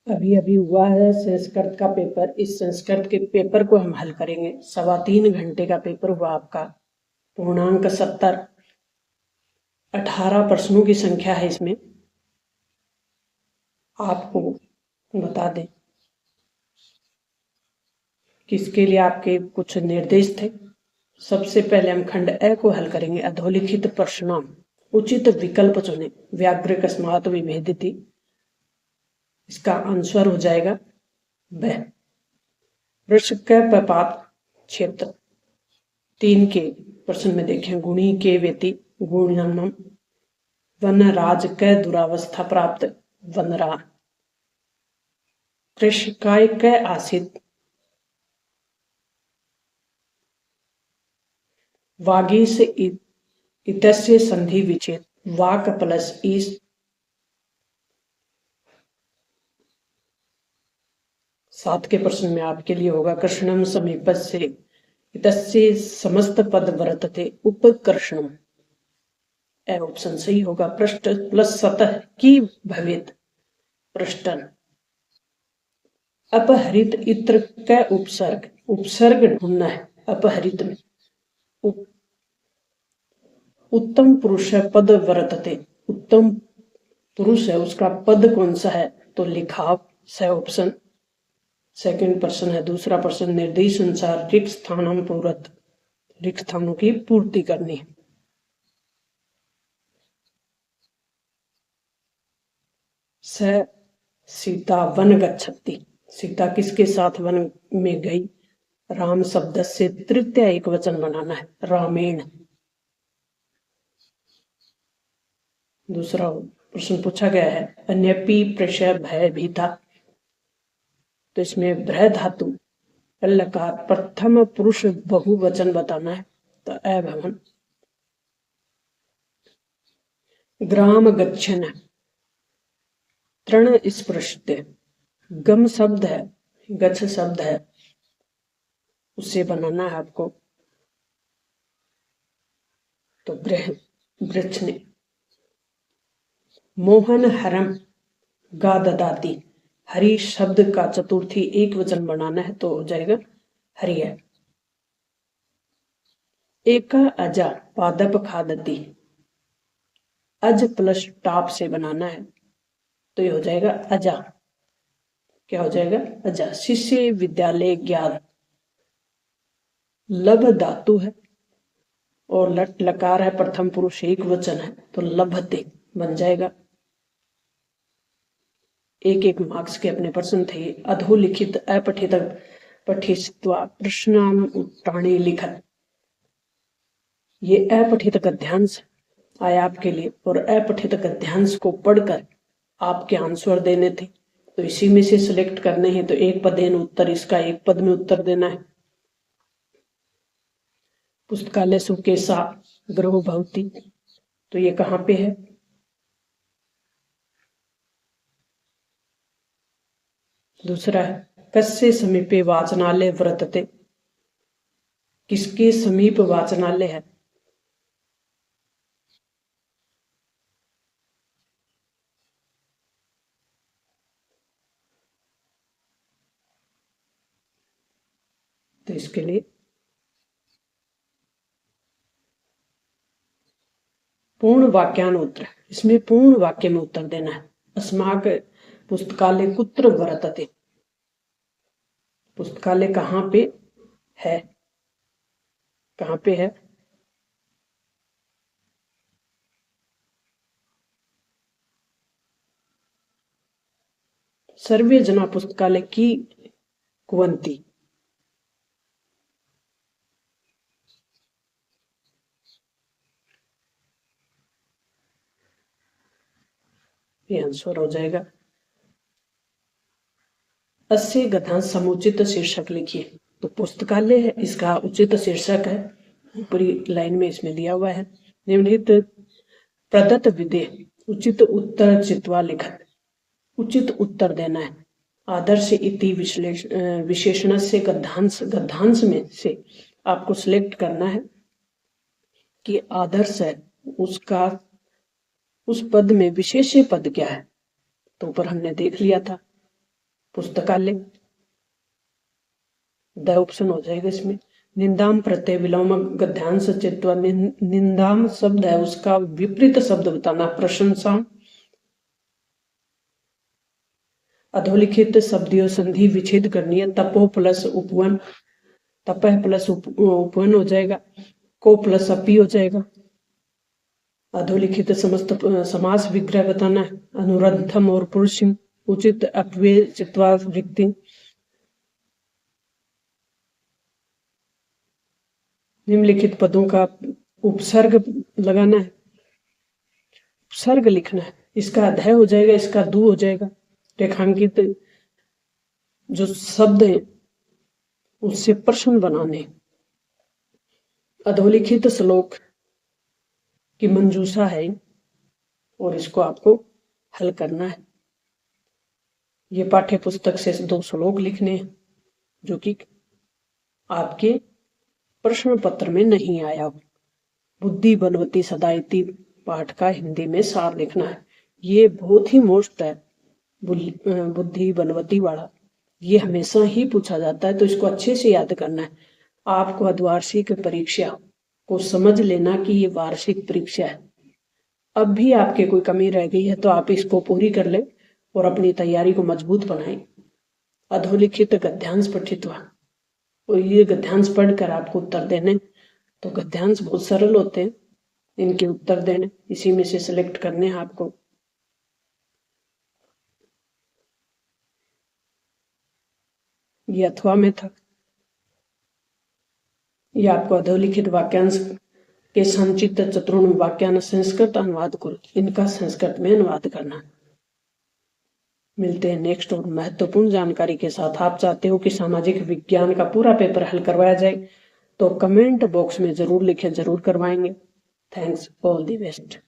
अभी अभी हुआ है संस्कृत का पेपर। इस संस्कृत के पेपर को हम हल करेंगे। 3.25 घंटे का पेपर हुआ आपका। पूर्णांक 70, 18 प्रश्नों की संख्या है इसमें। आपको बता दें कि इसके लिए आपके कुछ निर्देश थे। सबसे पहले हम खंड अ को हल करेंगे। अधोलिखित प्रश्नों उचित विकल्प चुने, व्याघ्र अकस्मात विभेदिति। इसका आंसर हो जाएगा ब। वृक्ष के प्रपात क्षेत्र 3 के प्रश्न में देखें। गुणी के वेति गुणनम, वन राज क दुरावस्था प्राप्त वनरा, कृषकाय क आसित, वागीश इतस्य संधि विच्छेद, वाक प्लस ईस। 7 के प्रश्न में आपके लिए होगा कृष्णम समीपस्य इतस्य समस्त पद वर्तते उपकृष्णम। ए ऑप्शन सही होगा। पृष्ठ प्लस सतह की भवेत पृष्ठन। अपहरित इत्र का उपसर्ग, उपसर्ग ढूंढना है अपहरित में। उत्तम पुरुष है पद वर्तते, उत्तम पुरुष है उसका पद कौन सा है तो लिखाव से ऑप्शन सेकंड प्रश्न है। दूसरा प्रश्न निर्देश अनुसार रिक्त स्थानम पूरत, रिक्त स्थानों की पूर्ति करनी है। स सीता वन गच्छति, सीता किसके साथ वन में गई। राम शब्द से तृतीय एक वचन बनाना है रामेण। दूसरा प्रश्न पूछा गया है अन्यपि प्रशय भय भी था, तो इसमें भ्रय धातु लकार प्रथम पुरुष बहुवचन बताना है तो अभवन। ग्राम गच्छन तृण स्पृशते, गम शब्द है गच्छ शब्द है उसे बनाना है आपको तो वृक्ष ने। मोहन हरम गा ददाती, हरि शब्द का चतुर्थी एक वचन बनाना है तो हो जाएगा हरिया। एका अजा पादप खादती, अज प्लस टाप से बनाना है तो ये हो जाएगा अजा। क्या हो जाएगा अजा। शिष्य विद्यालय ज्ञान, लब धातु है और लट लकार है प्रथम पुरुष एक वचन है तो लभते बन जाएगा। एक एक मार्क्स के अपने प्रश्न थे। अधोलिखित अपठित पठित्वा प्रश्नाम उत्तराणि लिखत, ये अपठित गद्यांश आया आपके लिए और अपठित गद्यांश को पढ़कर आपके आंसर देने थे तो इसी में से सिलेक्ट करने हैं। तो एक पदेन उत्तर, इसका एक पद में उत्तर देना है। पुस्तकालय सुकेशा ग्रह भवती, तो ये कहाँ पे है। दूसरा है कस्य समीपे वाचनालय वर्तते, किसके समीप वाचनालय है। तो इसके लिए पूर्ण वाक्यानुत्तर, इसमें पूर्ण वाक्य में उत्तर देना है। अस्माक पुस्तकालय कुत्र वर्तते, पुस्तकालय कहाँ पे है, कहाँ पे है। सर्वे जना पुस्तकालय की कुवंती, ये आंसर हो जाएगा। अस्य गद्यांश समुचित शीर्षक लिखिए, तो पुस्तकालय है इसका उचित शीर्षक है ऊपरी लाइन में इसमें दिया हुआ है। निम्नलिखित प्रदत्त विधेय उचित उत्तर चित्वा लिखत, उचित उत्तर देना है। आदर्श इति विशेषण से गद्यांश, गद्यांश में से आपको सिलेक्ट करना है कि आदर्श है उसका उस पद में विशेष्य पद क्या है। तो ऊपर हमने देख लिया था पुस्तकालय, द ऑप्शन हो जाएगा इसमें। निंदाम प्रत्यय विलोम गद्यांश चित्वा, निंदाम शब्द है उसका विपरीत शब्द बताना, प्रशंसा। अधोलिखित शब्दियों संधि विच्छेद करनी है, तपो प्लस उपवन, तपह प्लस उपवन हो जाएगा, को प्लस अपी हो जाएगा। अधोलिखित समस्त समास विग्रह बताना है, अनुरंधम और पुरुषम, उचित अपव्यय चित्वा व्यक्ति। निम्नलिखित पदों का उपसर्ग लगाना है, उपसर्ग लिखना है, इसका अध्याय हो जाएगा, इसका दू हो जाएगा। रेखांकित जो शब्द है उससे प्रश्न बनाने। अधोलिखित श्लोक की मंजूषा है और इसको आपको हल करना है। ये पाठ्य पुस्तक से 2 श्लोक लिखने हैं जो कि आपके प्रश्न पत्र में नहीं आया। बुद्धि बनवती सदाइती पाठ का हिंदी में सार लिखना है। ये बहुत ही मोस्ट है, बुद्धि बनवती वाला, ये हमेशा ही पूछा जाता है, तो इसको अच्छे से याद करना है। आपको अर्धवार्षिक परीक्षा को समझ लेना कि ये वार्षिक परीक्षा है। अब भी आपके कोई कमी रह गई है तो आप इसको पूरी कर ले और अपनी तैयारी को मजबूत बनाएं। अधोलिखित गद्यांश पठित्वा, और ये गद्यांश पढ़कर आपको उत्तर देने, तो गद्यांश बहुत सरल होते हैं, इनके उत्तर देने, इसी में से सिलेक्ट करने हैं आपको। ये अथवा में था। ये आपको अधोलिखित वाक्यांश के संचित चतुर्ण वाक्यान संस्कृत अनुवाद करो, इनका संस्कृत में अनुवाद करना। मिलते हैं नेक्स्ट और महत्वपूर्ण जानकारी के साथ। आप चाहते हो कि सामाजिक विज्ञान का पूरा पेपर हल करवाया जाए तो कमेंट बॉक्स में जरूर लिखें, जरूर करवाएंगे। Thanks, all the best.